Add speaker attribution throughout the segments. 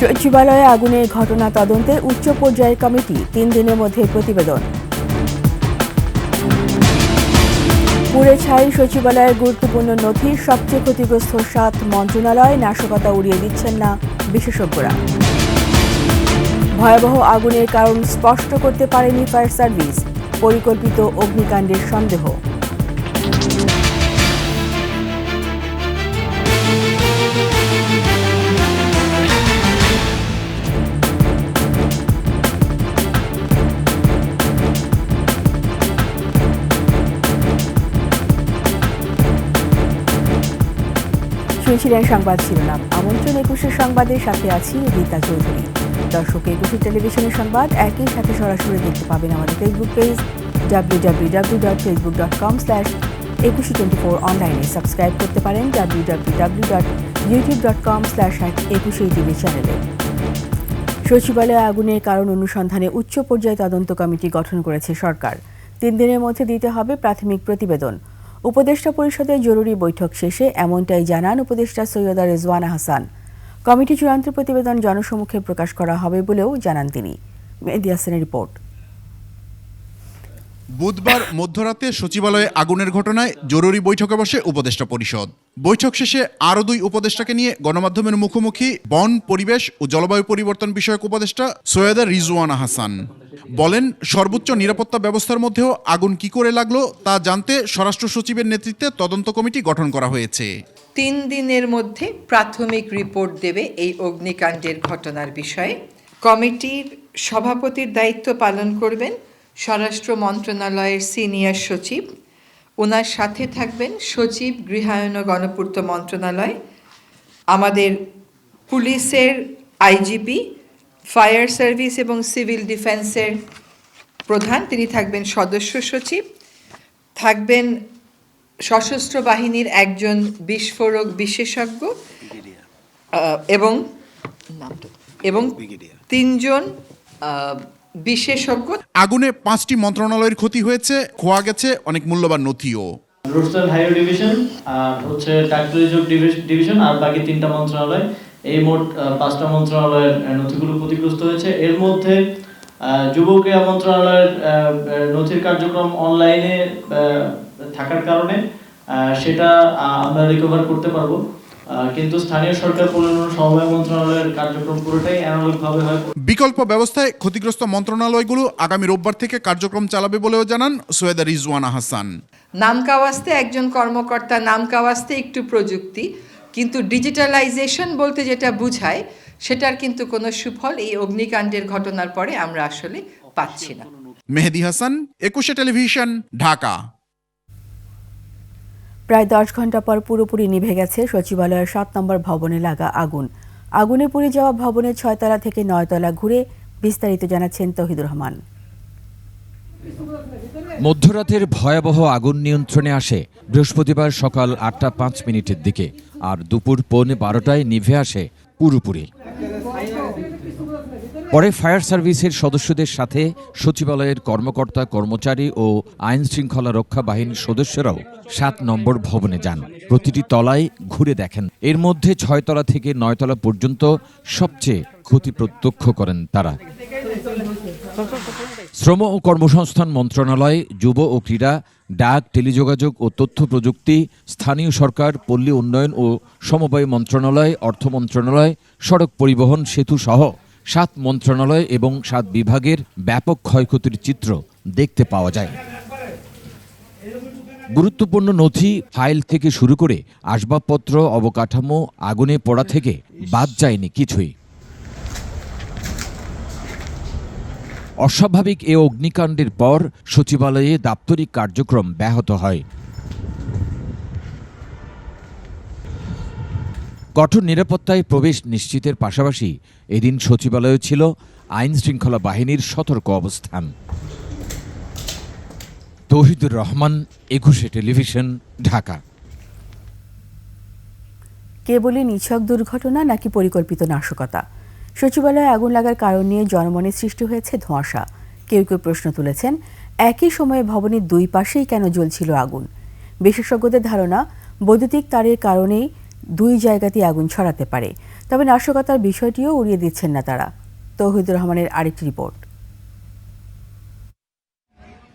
Speaker 1: সচিবালয়ে আগুনের ঘটনা তদন্তে উচ্চ পর্যায়ের কমিটি 3 দিনের মধ্যে প্রতিবেদন। পুড়ে ছাই সচিবালয়ের গুরুত্বপূর্ণ নথি, সবচেয়ে ক্ষতিগ্রস্ত 7 মন্ত্রণালয়, নাশকতা উড়িয়ে দিচ্ছেন না বিশেষজ্ঞরা। ভয়াবহ আগুনের কারণ স্পষ্ট করতে পারেনি ফায়ার সার্ভিস, পরিকল্পিত অগ্নিকাণ্ডের সন্দেহ। শুনছিলেন সংবাদ শিরোনাম। আমন্ত্রণ 21 সংবাদের সাথে আছি রীতা চৌধুরী। দর্শক, 21 টেলিভিশনের সংবাদ একই সাথে সরাসরি দেখতে পাবেন আমাদের ফেসবুক পেজ www.facebook.com/2124 অনলাইনে সাবস্ক্রাইব করতে পারেন www.youtube.com/21tv চ্যানেলে। সচিবালয়ে আগুনের কারণ অনুসন্ধানে উচ্চ পর্যায়ে তদন্ত কমিটি গঠন করেছে সরকার। 3 দিনের মধ্যে দিতে হবে প্রাথমিক প্রতিবেদন। উপদেষ্টা পরিষদের জরুরি বৈঠক শেষে এমনটাই জানান উপদেষ্টা সৈয়দা রেজওয়ানা হাসান। কমিটি চূড়ান্ত প্রতিবেদন জনসমক্ষে প্রকাশ করা হবে বলেও জানান তিনি। মেহেদী হাসানের রিপোর্ট।
Speaker 2: বুধবার মধ্যরাতে সচিবালয়ে আগুনের ঘটনায় জরুরি বৈঠকে বসে উপদেষ্টা পরিষদ। বৈঠক শেষে আরও 2 উপদেষ্টাকে নিয়ে গণমাধ্যমের মুখোমুখি বন, পরিবেশ ও জলবায়ু পরিবর্তন বিষয়ক উপদেষ্টা সৈয়দা রিজওয়ানা হাসান বলেন, সর্বোচ্চ নিরাপত্তা ব্যবস্থার মধ্যেও আগুন কি করে লাগলো তা জানতে স্বরাষ্ট্র সচিবের নেতৃত্বে তদন্ত কমিটি গঠন করা হয়েছে।
Speaker 3: 3 দিনের মধ্যে প্রাথমিক রিপোর্ট দেবে এই অগ্নিকাণ্ডের ঘটনার বিষয়ে। কমিটির সভাপতির দায়িত্ব পালন করবেন স্বরাষ্ট্র মন্ত্রণালয়ের সিনিয়র সচিব। ওনার সাথে থাকবেন সচিব, গৃহায়ন ও গণপূর্ত মন্ত্রণালয়, আমাদের পুলিশের আইজিপি, ফায়ার সার্ভিস এবং সিভিল ডিফেন্সের প্রধান, তিনি থাকবেন সদস্য সচিব, থাকবেন সশস্ত্র বাহিনীর একজন বিস্ফোরক বিশেষজ্ঞ এবং 3 জন বিশেষজ্ঞ।
Speaker 2: আগুনে 5টি মন্ত্রণালয়ের ক্ষতি হয়েছে, খোয়া গেছে অনেক মূল্যবান নথিও।
Speaker 4: রোডস্টার হাইওয়ে ডিভিশন আর হচ্ছে ট্রাক্টরিযোগ ডিভিশন আর বাকি 3টা মন্ত্রণালয়, এই মোট 5টা মন্ত্রণালয়ের নথিগুলো ক্ষতিগ্রস্ত হয়েছে। এর মধ্যে যুব ক্রীড়া মন্ত্রণালয়ের নথির কার্যক্রম অনলাইনে থাকার কারণে সেটা আমরা রিকভার করতে পারবো, কিন্তু স্থানীয় সরকার পরিবহন সমবায় মন্ত্রণালয়ের কার্যক্রম পুরোটাই অ্যানালগ ভাবে হয়।
Speaker 2: বিকল্প ব্যবস্থায় ক্ষতিগ্রস্ত মন্ত্রণালয়গুলো আগামী রোববার থেকে কার্যক্রম চালাবে বলেও জানান সৈয়দা রিজওয়ানা হাসান।
Speaker 3: নামকাওয়াস্তে একজন কর্মকর্তা, নামকাওয়াস্তে একটু প্রযুক্তি, কিন্তু ডিজিটালাইজেশন বলতে যেটা বুঝায় সেটার কিন্তু কোনো সুফল এই অগ্নিকাণ্ডের ঘটনার পরে আমরা আসলে পাচ্ছি না।
Speaker 2: মেহেদী হাসান, 21 টেলিভিশন, ঢাকা।
Speaker 1: প্রায় 10 ঘন্টা পর পুরোপুরি নিভে গেছে সচিবালয়ের 7 নম্বর ভবনে লাগা আগুন। আগুনে পুড়ে যাওয়া ভবনের 6 তলা থেকে 9 তলা ঘুরে বিস্তারিত জানাচ্ছেন তৌহিদুর রহমান।
Speaker 5: মধ্যরাতের ভয়াবহ আগুন নিয়ন্ত্রণে আসে বৃহস্পতিবার সকাল 8:05 দিকে, আর দুপুর 11:15টায় নিভে আসে পুরোপুরি। পরে ফায়ার সার্ভিসের সদস্যদের সাথে সচিবালয়ের কর্মকর্তা, কর্মচারী ও আইন শৃঙ্খলা রক্ষা বাহিনীর সদস্যরাও 7 নম্বর ভবনে যান। প্রতিটি তলায় ঘুরে দেখেন। এর মধ্যে 6 তলা থেকে 9 তলা পর্যন্ত সবচেয়ে ক্ষতি প্রত্যক্ষ করেন তারা। শ্রম ও কর্মসংস্থান মন্ত্রণালয়, যুব ও ক্রীড়া, ডাক, টেলিযোগাযোগ ও তথ্য প্রযুক্তি, স্থানীয় সরকার, পল্লী উন্নয়ন ও সমবায় মন্ত্রণালয়, অর্থ মন্ত্রণালয়, সড়ক পরিবহন, সেতু সহ 7 মন্ত্রণালয় এবং 7 বিভাগের ব্যাপক ক্ষয়ক্ষতির চিত্র দেখতে পাওয়া যায়। গুরুত্বপূর্ণ নথি, ফাইল থেকে শুরু করে আসবাবপত্র, অবকাঠামো আগুনে পোড়া থেকে বাদ যায়নি কিছুই। অস্বাভাবিক এ অগ্নিকাণ্ডের পর সচিবালয়ে দাপ্তরিক কার্যক্রম ব্যাহত হয়। কঠোর নিরাপত্তায় প্রবেশ নিশ্চিতের পাশাপাশি এদিন সচিবালয়ে ছিল আইন শৃঙ্খলা বাহিনীর সতর্ক অবস্থান। তৌহিদুর রহমান, 21 টেলিভিশন, ঢাকা।
Speaker 1: কেবলই নিছক দুর্ঘটনা নাকি পরিকল্পিত নাশকতা? সচিবালয়ে আগুন লাগার কারণ নিয়ে জনমনে সৃষ্টি হয়েছে ধোঁয়াশা। কেউ কেউ প্রশ্ন তুলেছেন, একই সময়ে ভবনের 2 পাশেই কেন জ্বলছিল আগুন? বিশেষজ্ঞদের ধারণা, বৈদ্যুতিক তারের কারণেই দুই জায়গাতেই আগুন ছড়াতে পারে। তবে নাশকতার বিষয়টিও উড়িয়ে দিচ্ছেন না তারা। তৌহিদুর রহমানের আরেকটি রিপোর্ট।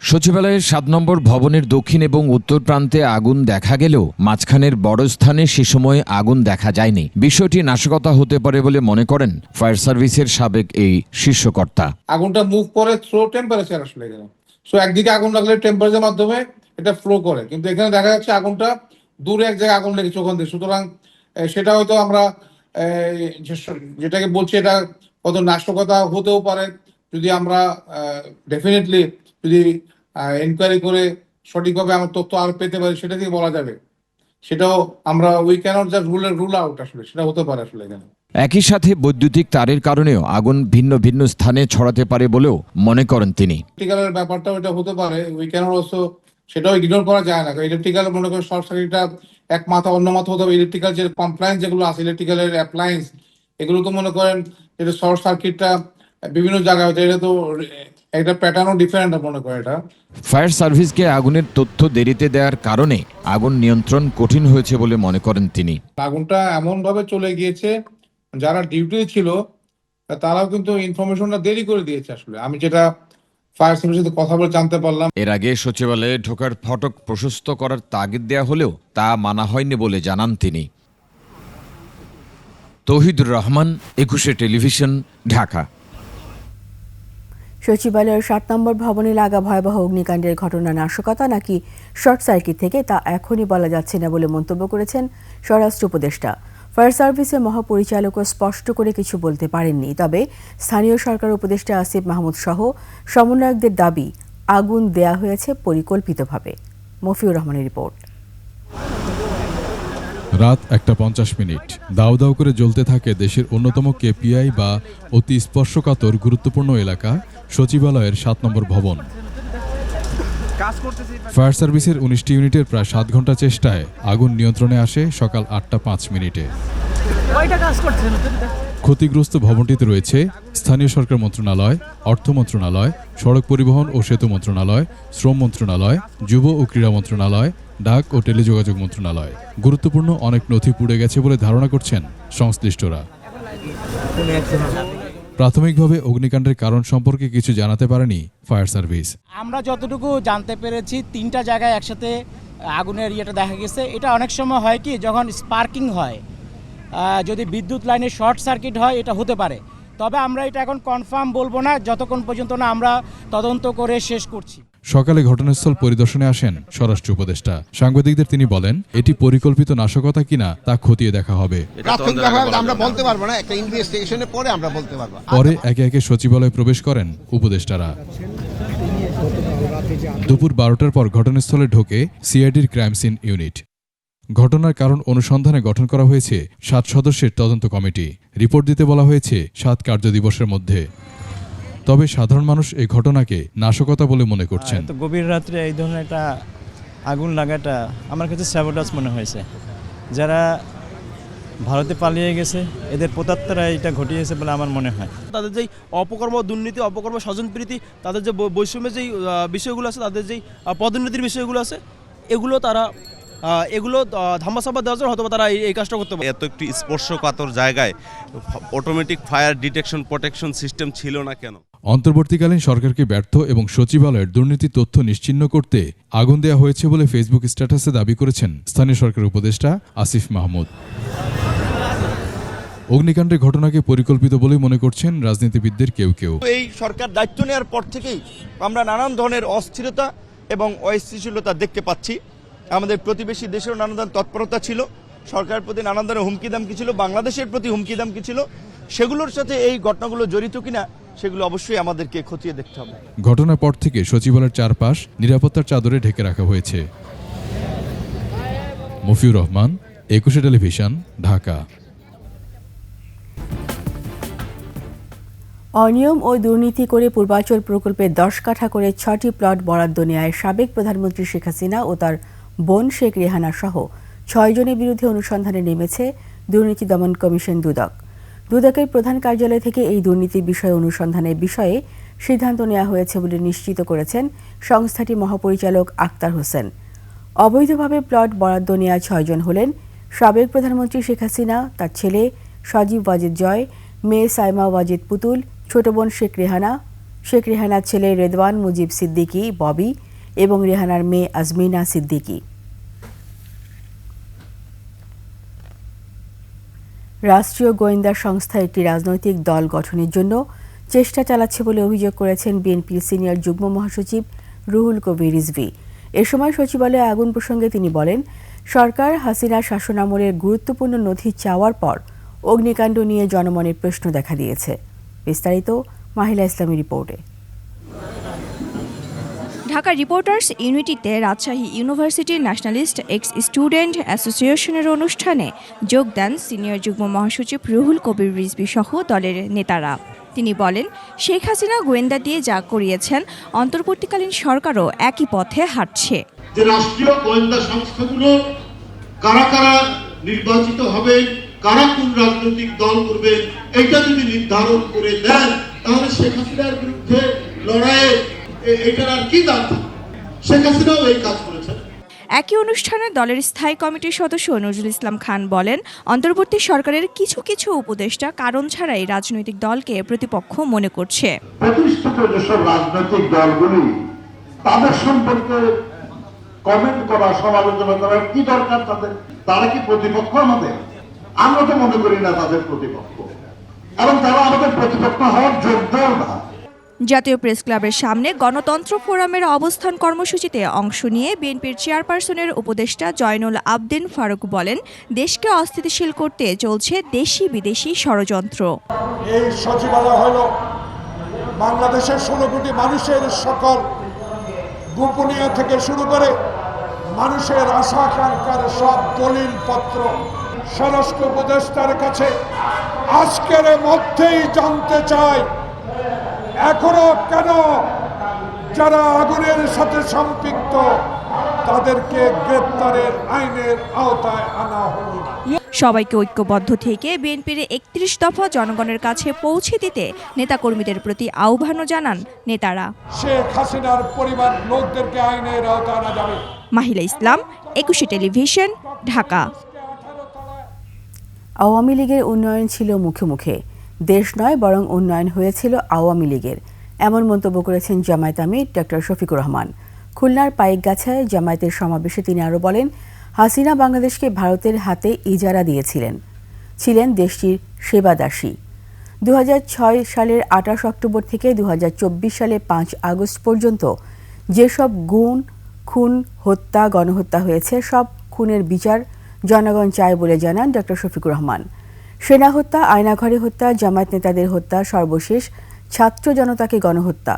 Speaker 5: সচিবালয়ের 7 নম্বর ভবনের দক্ষিণ এবং উত্তর প্রান্তে আগুন দেখা গেলেও মাঝখানের বড় স্থানে সে সময় আগুন দেখা যায়নি। বিষয়টি নাশকতা হতে পারে বলে মনে করেন ফায়ার সার্ভিসের সাবেক এই শীর্ষকর্তা।
Speaker 6: আগুনটা মুভ করে থ্রো টেম্পারেচার আসলে এখানে। সো একদিকে আগুন লাগলে টেম্পারেচারের মাধ্যমে এটা ফ্লো করে, কিন্তু এখানে দেখা যাচ্ছে আগুনটা দূরে এক জায়গায় আগুন লেগেছে ওখান থেকে। সুতরাং সেটা হয়তো আমরা যেটাকে বলছি এটা কত নাশকতা হতেও পারে, যদি আমরা ডেফিনেটলি যদি এনকোয়ারি করে সঠিকভাবে আমার তথ্য আর পেতে পারি, সেটা দিয়ে বলা যাবে। সেটাও আমরা we cannot just rule out, আসলে সেটা হতে পারে আসলে এখানে।
Speaker 5: একই সাথে বৈদ্যুতিক তারের কারণেও আগুন ভিন্ন ভিন্ন স্থানে ছড়াতে পারে বলেও মনে করেন তিনি।
Speaker 6: ইলেকট্রিক্যালের ব্যাপারটাও এটা হতে পারে, উই ক্যানট অলসো, সেটাও ইগনোর করা যায় না। ইলেকট্রিক্যাল মনে করেন শর্ট সার্কিটটা এক মাথা অন্য মাথা হতে হবে। ইলেকট্রিক্যাল যে কমপ্লায়েন্স যেগুলো আছে, ইলেকট্রিক্যালের অ্যাপ্লায়েন্স, এগুলো তো মনে করেন এটা শর্ট সার্কিটটা বিভিন্ন জায়গায় হচ্ছে, এটা তো একটা প্যাটার্নও ডিফারেন্ট মনে করে এটা।
Speaker 5: ফায়ার সার্ভিসকে আগুনের তথ্য দেরিতে দেওয়ার কারণে আগুন নিয়ন্ত্রণ কঠিন হয়েছে বলে মনে করেন তিনি।
Speaker 6: আগুনটা এমন ভাবে চলে গিয়েছে, যারা ডিউটি ছিল তারাও কিন্তু ইনফরমেশনটা দেরি করে দিয়েছে। আসলে আমি যেটা ফায়ার সার্ভিসের সাথে কথা বলে জানতে পারলাম,
Speaker 5: এর আগে সচিবালয়ে ঢোকার ফটক প্রশস্ত করার তাগিদ দেওয়া হলেও তা মানা হয়নি বলে জানান তিনি। তৌহিদুর রহমান, 21 টেলিভিশন, ঢাকা।
Speaker 1: সচিবালয়ের 7 নম্বর ভবনে লাগা ভয়াবহ অগ্নিকাণ্ডের ঘটনা নাশকতা নাকি শর্ট সার্কিট থেকে তা এখনই বলা যাচ্ছে না বলে মন্তব্য করেছেন স্বরাষ্ট্র উপদেষ্টা। ফায়ার সার্ভিসের মহাপরিচালকও স্পষ্ট করে কিছু বলতে পারেননি। তবে স্থানীয় সরকার উপদেষ্টা আসিফ মাহমুদ সহ সমন্বয়কদের দাবি আগুন দেয়া হয়েছে পরিকল্পিতভাবে। মফিউর রহমানের রিপোর্ট।
Speaker 7: রাত 1:50 দাউ দাউ করে জ্বলতে থাকে দেশের অন্যতম কেপিআই বা অতি স্পর্শকাতর গুরুত্বপূর্ণ এলাকা সচিবালয়ের 7 নম্বর ভবন। ফায়ার সার্ভিসের 19টি ইউনিটের প্রায় 7 ঘন্টা চেষ্টায় আগুন নিয়ন্ত্রণে আসে সকাল 8:05। ক্ষতিগ্রস্ত ভবনটিতে রয়েছে স্থানীয় সরকার মন্ত্রণালয়, অর্থ মন্ত্রণালয়, সড়ক পরিবহন ও সেতু মন্ত্রণালয়, শ্রম মন্ত্রণালয়, যুব ও ক্রীড়া মন্ত্রণালয়, ডাক ও টেলিযোগাযোগ মন্ত্রণালয়। গুরুত্বপূর্ণ অনেক নথি পুড়ে গেছে বলে ধারণা করছেন সংশ্লিষ্টরা। প্রাথমিকভাবে অগ্নিকাণ্ডের কারণ সম্পর্কে কিছু জানাতে পারেনি ফায়ার সার্ভিস।
Speaker 8: আমরা যতটুকু জানতে পেরেছি 3টা জায়গায় একসাথে আগুনের ইয়েটা দেখা গেছে। এটা অনেক সময় হয় কি, যখন স্পার্কিং হয়, যদি বিদ্যুৎ লাইনে শর্ট সার্কিট হয় এটা হতে পারে। তবে আমরা এটা এখন কনফার্ম বলবো না যতক্ষণ পর্যন্ত না আমরা তদন্ত করে শেষ করছি।
Speaker 7: সকালে ঘটনাস্থল পরিদর্শনে আসেন স্বরাষ্ট্র উপদেষ্টা। সাংবাদিকদের তিনি বলেন, এটি পরিকল্পিত নাশকতা কিনা তা খতিয়ে দেখা হবে।
Speaker 9: আমরা বলতে পারবো না, একটা ইনভেস্টিগেশনের পরে আমরা বলতে পারবো।
Speaker 7: পরে একে একে সচিবালয়ে প্রবেশ করেন উপদেষ্টারা। দুপুর 12টার পর ঘটনাস্থলে ঢোকে সিআইডির ক্রাইম সিন ইউনিট। ঘটনার কারণ অনুসন্ধানে গঠন করা হয়েছে 7 সদস্যের তদন্ত কমিটি। রিপোর্ট দিতে বলা হয়েছে 7 কার্যদিবসের মধ্যে। তবে সাধারণ মানুষ এই ঘটনাকে নাশকতা বলে মনে করছেন।
Speaker 10: গভীর রাত্রে এই ধরনের একটা আগুন লাগাটা আমার কাছে স্যাবোটাজ মনে হয়েছে। যারা ভারতে পালিয়ে গেছে এদের প্রতাত্মরা এটা ঘটিয়েছে বলে আমার মনে হয়।
Speaker 11: তাদের যেই অপকর্ম, দুর্নীতি, অপকর্ম, স্বজনপ্রীতি, তাদের যে বৈষম্যের যেই বিষয়গুলো আছে, তাদের যেই পদোন্নতির বিষয়গুলো আছে, এগুলো ধামাচাপা দেওয়ার জন্য হয়তো তারা এই কাজটা করতে পারে।
Speaker 12: এত একটি স্পর্শকাতর জায়গায় automatic fire detection protection system ছিল না কেন?
Speaker 7: অন্তর্বর্তীকালীন সরকারকে ব্যর্থ এবং সচিবালয়ের দুর্নীতি তথ্য নিশ্চিহ্ন করতে আগুন দেওয়া হয়েছে বলে ফেসবুক স্ট্যাটাসে দাবি করেছেন স্থানীয় সরকার উপদেষ্টা আসিফ মাহমুদ। অগ্নিকাণ্ডের ঘটনাকে পরিকল্পিত বলেই মনে করছেন রাজনীতিবিদদের কেউ কেউ।
Speaker 11: এই সরকার দায়িত্ব নেওয়ার পর থেকেই আমরা নানান ধরনের অস্থিরতা এবং অস্থিতিশীলতা দেখতে পাচ্ছি। আমাদের প্রতিবেশী দেশেরও নানান ধরনের তৎপরতা ছিল, সরকারের প্রতি নানান ধরনের হুমকি দামকি ছিল, বাংলাদেশের প্রতি হুমকি দামকি ছিল। সেগুলোর সাথে এই ঘটনাগুলো জড়িত কিনা সেগুলো অবশ্যই আমাদেরকে খতিয়ে দেখতে হবে।
Speaker 7: ঘটনার পর থেকে সচিবালয়ের চারপাশ নিরাপত্তার চাদরে ঢেকে রাখা হয়েছে। মফিউর রহমান, 21 টেলিভিশন, ঢাকা।
Speaker 1: অনিয়ম ও দুর্নীতি করে পূর্বাচল প্রকল্পে 10 কাঠা করে 6টি প্লট বরাদ্দ নেয় সাবেক প্রধানমন্ত্রী শেখ হাসিনা ও তার বোন শেখ রেহানা সহ 6 জনের বিরুদ্ধে অনুসন্ধানে নেমেছে দুর্নীতি দমন কমিশন দুদক। দুদকের প্রধান কার্যালয় থেকে এই দুর্নীতির বিষয়ে অনুসন্ধানের বিষয়ে সিদ্ধান্ত নেওয়া হয়েছে বলে নিশ্চিত করেছেন সংস্থাটির মহাপরিচালক আক্তার হোসেন। অবৈধভাবে প্লট বরাদ্দ নেওয়া 6 জন হলেন সাবেক প্রধানমন্ত্রী শেখ হাসিনা, তার ছেলে সজীব ওয়াজেদ জয়, মেয়ে সাইমা ওয়াজেদ পুতুল, ছোট বোন শেখ রেহানার ছেলে রেদওয়ান মুজিব সিদ্দিকী ববি এবং রেহানার মেয়ে আজমিনা সিদ্দিকী। রাষ্ট্রীয় গোয়েন্দা সংস্থা একটি রাজনৈতিক দল গঠনের জন্য চেষ্টা চালাচ্ছে বলে অভিযোগ করেছেন বিএনপির সিনিয়র যুগ্ম মহাসচিব রুহুল কবির রিজভী। এ সময় সচিবালয়ে আগুন প্রসঙ্গে তিনি বলেন, সরকার হাসিনার শাসনামলের গুরুত্বপূর্ণ নথি চাওয়ার পর অগ্নিকাণ্ড নিয়ে জনমনে প্রশ্ন দেখা দিয়েছে। বিস্তারিত মাহিলা ইসলামী রিপোর্টে।
Speaker 13: ঢাকা রিপোর্টার্স ইউনিটিতে রাজশাহী ইউনিভার্সিটির ন্যাশনালিস্ট এক্স স্টুডেন্ট অ্যাসোসিয়েশনের অনুষ্ঠানে যোগ দেন সিনিয়র যুগ্ম মহাসচিব রুহুল কবির রিজভী সহ দলের নেতারা। তিনি বলেন, শেখ হাসিনা গোয়েন্দা দিয়ে যা করিয়েছেন, অন্তর্বর্তীকালীন সরকারও একই পথে হাঁটছে।
Speaker 14: যে রাষ্ট্রীয় গোয়েন্দা সংস্থাগুলো কারা কারা নির্বাচিত হবে, কারা কোন রাজনৈতিক দল করবে, এটা যদি নির্ধারণ করে দেন, তাহলে শেখ হাসিনার বিরুদ্ধে লড়াইয়ে এটার আর কি দাম থাকবে? শেখ হাসিনাও এই কাজ করেছেন।
Speaker 13: একই অনুষ্ঠানে দলের স্থায়ী কমিটির সদস্য নজরুল ইসলাম খান বলেন, অন্তর্বর্তী সরকারের কিছু কিছু উপদেষ্টা কারণ ছাড়াই রাজনৈতিক দলকে প্রতিপক্ষ মনে করছে।
Speaker 14: প্রতিষ্ঠিত যেসব রাজনৈতিক দলগুলি, তাদের সম্পর্কে কমেন্ট করা, সমালোচনা করার কি দরকার তাদের? তারা কি প্রতিপক্ষ আমাদের? আমরা তো মনে করি না তাদের প্রতিপক্ষ, এবং তারা আমাদের প্রতিপক্ষ হওয়ার যোগ্যও না।
Speaker 13: জাতীয় প্রেস ক্লাবের সামনে গণতন্ত্র ফোরামের অবস্থান কর্মসূচিতে অংশ নিয়ে বিএনপির চেয়ারপারসনের উপদেষ্টা জয়নুল আবদিন ফারুক বলেন, দেশকে অস্থিতিশীল করতে চলছে দেশি বিদেশি ষড়যন্ত্র।
Speaker 15: এই সচিবালয় হল বাংলাদেশের 16 কোটি মানুষের সকল গোপনীয় থেকে শুরু করে মানুষের আশা আকাঙ্ক্ষার সব দলিল পত্র স্বরাষ্ট্র উপদেষ্টার কাছে আজকের মধ্যেই জানতে চাই, এখনো কেন যারা আগুনের সাথে সম্পৃক্ত তাদেরকে গ্রেপ্তারের আইনের আওতায় আনা হলো না।
Speaker 13: সবাইকে ঐক্যবদ্ধ থেকে বিএনপির 31 দফা জনগণের কাছে পৌঁছে দিতে নেতাকর্মীদের প্রতি আহ্বানও জানান নেতারা।
Speaker 15: শেখ হাসিনার পরিবার লোকদেরকে আইনের আওতায় আনা যাবে।
Speaker 13: মাহিলা ইসলাম, 21 টেলিভিশন, ঢাকা।
Speaker 1: আওয়ামী লীগের উন্নয়ন ছিল মুখে মুখে, দেশ নয় বরং উন্নয়ন হয়েছিল আওয়ামী লীগের, এমন মন্তব্য করেছেন জামায়াত আমির ডক্টর শফিকুর রহমান। খুলনার পাইকগাছায় জামায়াতের সমাবেশে তিনি আরও বলেন, হাসিনা বাংলাদেশকে ভারতের হাতে ইজারা ছিলেন দেশটির সেবাদাসী। 2006 সালের 28 অক্টোবর থেকে 2024 সালে 5 আগস্ট পর্যন্ত যেসব খুন, হত্যা, গণহত্যা হয়েছে, সব খুনের বিচার জনগণ চায় বলে জানান ডক্টর শফিকুর রহমান। সেনা হত্যা, আয়নাঘরে হত্যা, জামায়াত নেতাদের হত্যা, সর্বশেষ ছাত্র জনতাকে গণহত্যা,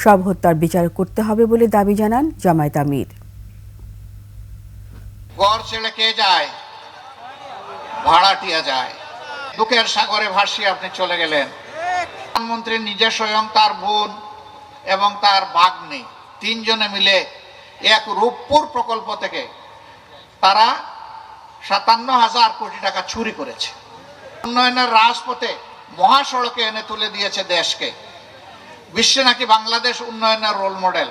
Speaker 1: সব হত্যার বিচার করতে হবে বলে দাবি জানান জামায়াত আমির।
Speaker 16: ঘর ছেড়ে কে যায়? ভাড়াটিয়া যায়। দুঃখের সাগরে ভাসিয়ে আপনি চলে গেলেন। প্রধানমন্ত্রী নিজে স্বয়ং, তার বোন এবং তার ভাগ্নি, 3 জনে মিলে এক রূপপুর প্রকল্প থেকে তারা 57,000 কোটি টাকা চুরি করেছে। উন্নয়নের রাজপথে মহাসড়কে এনে তুলে দিয়েছে দেশকে। বিশ্বে নাকি বাংলাদেশ উন্নয়নের রোল মডেল।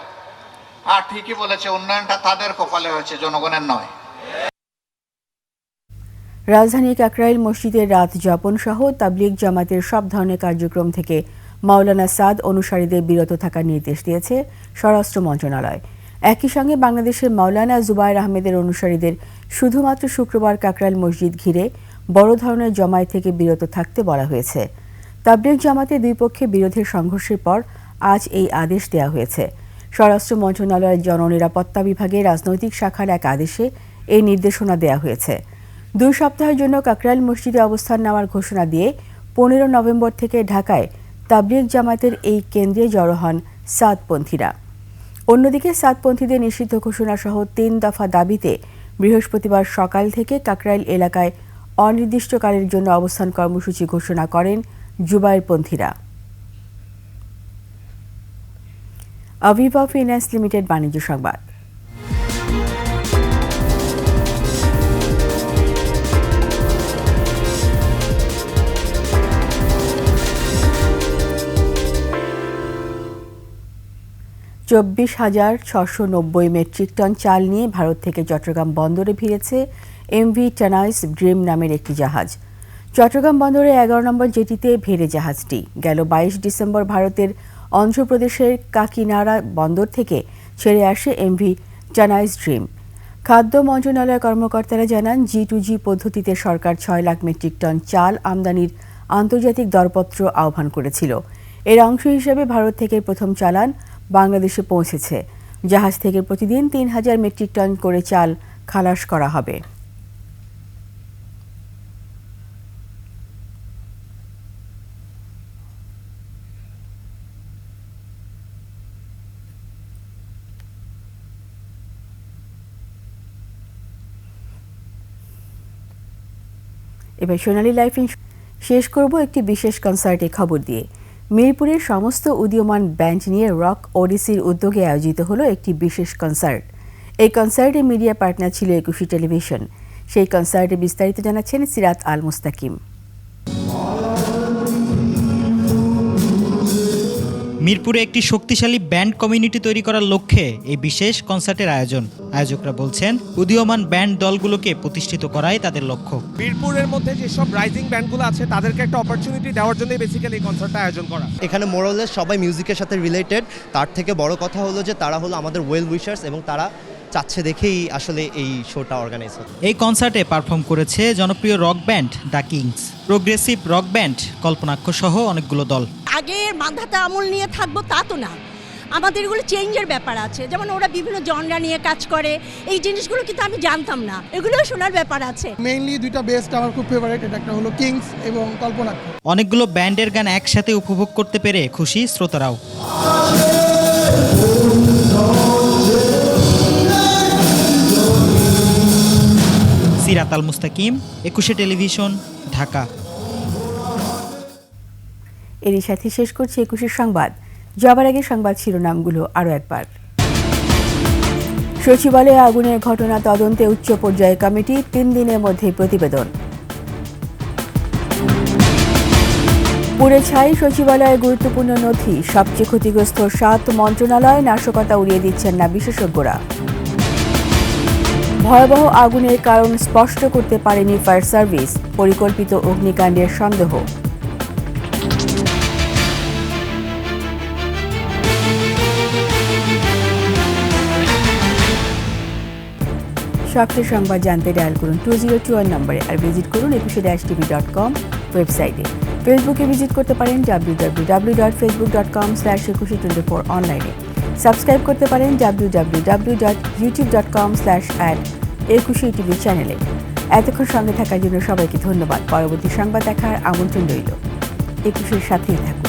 Speaker 16: আর ঠিকই বলেছে, উন্নয়নটা তাদের কপালে হয়েছে, জনগণের নয়।
Speaker 1: রাজধানী কাকরাইল মসজিদের রাত যাপন সহ তাবলিগ জামাতের সব ধরনের কার্যক্রম থেকে মাওলানা সাদ অনুসারীদের বিরত থাকার নির্দেশ দিয়েছে স্বরাষ্ট্র মন্ত্রণালয়। একই সঙ্গে বাংলাদেশের মাওলানা জুবায়ের আহমেদের অনুসারীদের শুধুমাত্র শুক্রবার কাকরাইল মসজিদ ঘিরে বড় ধরনের জমায়েত থেকে বিরত থাকতে বলা হয়েছে। তাবলিগ জামাতে দুই পক্ষে বিরোধের সংঘর্ষের পর আজ এই আদেশ দেওয়া হয়েছে। স্বরাষ্ট্র মন্ত্রণালয়ের জননিরাপত্তা বিভাগের রাজনৈতিক শাখার এক আদেশে এই নির্দেশনা দেওয়া হয়েছে। 2 সপ্তাহের জন্য কাকরাইল মসজিদে অবস্থান নেওয়ার ঘোষণা দিয়ে 15 নভেম্বর থেকে ঢাকায় তাবলিগ জামাতের এই কেন্দ্রে জড়ো হন সাদপন্থীরা। অন্যদিকে সাদপন্থীদের নিষিদ্ধ ঘোষণা সহ 3 দফা দাবিতে বৃহস্পতিবার সকাল থেকে কাকরাইল এলাকায় অনির্দিষ্টকালের জন্য অবস্থান কর্মসূচি ঘোষণা করেন জুবায়েরপন্থীরা। আভিভা ফিন্যান্স লিমিটেড বাণিজ্য সংবাদ। $24,690 মেট্রিক টন চাল নিয়ে ভারত থেকে চট্টগ্রাম বন্দরে ভিড়েছে এমভি টানাইস ড্রিম নামের একটি জাহাজ। চট্টগ্রাম বন্দরে 11 নম্বর জেটিতে ভেড়ে জাহাজটি। গেল 22 ডিসেম্বর ভারতের অন্ধ্রপ্রদেশের কাকিনাড়া বন্দর থেকে ছেড়ে আসে এমভি টানাইস ড্রিম। খাদ্য মন্ত্রণালয়ের কর্মকর্তারা জানান, G2G পদ্ধতিতে সরকার 6 লাখ মেট্রিক টন চাল আমদানির আন্তর্জাতিক দরপত্র আহ্বান করেছিল। এর অংশ হিসেবে ভারত থেকে প্রথম চালান বাংলাদেশে পৌঁছেছে। জাহাজ থেকে প্রতিদিন 3000 মেট্রিক টন করে চাল খালাস করা হবে। এবার সোনালী লাইফ শেষ করব একটি বিশেষ কনসার্টের খবর দিয়ে। মিরপুরের সমস্ত উদীয়মান ব্যান্ড নিয়ে রক ওডিসির উদ্যোগে আয়োজিত হলো একটি বিশেষ কনসার্ট। এই কনসার্টে মিডিয়া পার্টনার ছিল একুশে টেলিভিশন। সেই কনসার্টে বিস্তারিত জানাচ্ছেন সিরাত আল মুস্তাকিম।
Speaker 17: মিরপুরে একটি শক্তিশালী ব্যান্ড কমিউনিটি তৈরি করার লক্ষ্যে এই বিশেষ কনসার্টের আয়োজন। আয়োজকরা বলছেন, উদীয়মান ব্যান্ড দলগুলোকে প্রতিষ্ঠিত করাই তাদের লক্ষ্য।
Speaker 18: মিরপুরের মধ্যে যেসব রাইজিং ব্যান্ডগুলো আছে তাদেরকে একটা অপরচুনিটি দেওয়ার জন্য বেসিক্যালি এই কনসার্টটা আয়োজন করা।
Speaker 19: এখানে মোরালেস সবাই মিউজিকের সাথে রিলেটেড। তার থেকে বড় কথা হলো যে তারা হলো আমাদের ওয়েল উইশার্স এবং তারা চাচ্ছে দেখেই আসলে এই শোটা অর্গানাইজ হচ্ছে।
Speaker 17: এই কনসার্টে পারফর্ম করেছে জনপ্রিয় rock band the Kings, progressive rock band Kalpanaksha সহ অনেকগুলো দল।
Speaker 20: আগের মান্ধাতা আমল নিয়ে থাকবো তা তো না, আমাদের এগুলো চেঞ্জের ব্যাপার আছে। যেমন ওরা বিভিন্ন জনরা নিয়ে কাজ করে, এই জিনিসগুলো কিন্তু আমি জানতাম না, এগুলোও শোনার ব্যাপার আছে।
Speaker 21: মেইনলি দুইটা বেস্ট আমার খুব ফেভারিট, এটা একটা হলো কিংস এবং কল্পনাক্ষ।
Speaker 17: অনেকগুলো ব্যান্ডের গান একসাথে উপভোগ করতে পেরে খুশি শ্রোতারাও। সিরাত আল মুস্তাকিম, একুশে টেলিভিশন, ঢাকা।
Speaker 1: এরই সাথে শেষ করছি একুশের সংবাদ। যাবার আগে সংবাদ শিরোনামগুলো আরও একবার। সচিবালয়ে আগুনের ঘটনা তদন্তে উচ্চ পর্যায়ে কমিটি, 3 দিনের মধ্যে প্রতিবেদন। পুড়ে ছাই সচিবালয়ে গুরুত্বপূর্ণ নথি, সবচেয়ে ক্ষতিগ্রস্ত 7 মন্ত্রণালয়, নাশকতা উড়িয়ে দিচ্ছেন না বিশেষজ্ঞরা। ভয়াবহ আগুনের কারণ স্পষ্ট করতে পারেনি ফায়ার সার্ভিস, পরিকল্পিত অগ্নিকাণ্ডের সন্দেহ। সবচেয়ে সংবাদ জানতে ডায়াল করুন 2021 নম্বরে, আর ভিজিট করুন ekushe-tv.com ওয়েবসাইটে। ফেসবুকে ভিজিট করতে পারেন www.facebook.com/ekushe24 অনলাইনে। সাবস্ক্রাইব করতে পারেন www.youtube.com/@ekushe-tv চ্যানেলে। এতক্ষণ সঙ্গে থাকার জন্য সবাইকে ধন্যবাদ। পরবর্তী সংবাদ দেখার আমন্ত্রণ রইল। একুশের সাথেই থাকুন।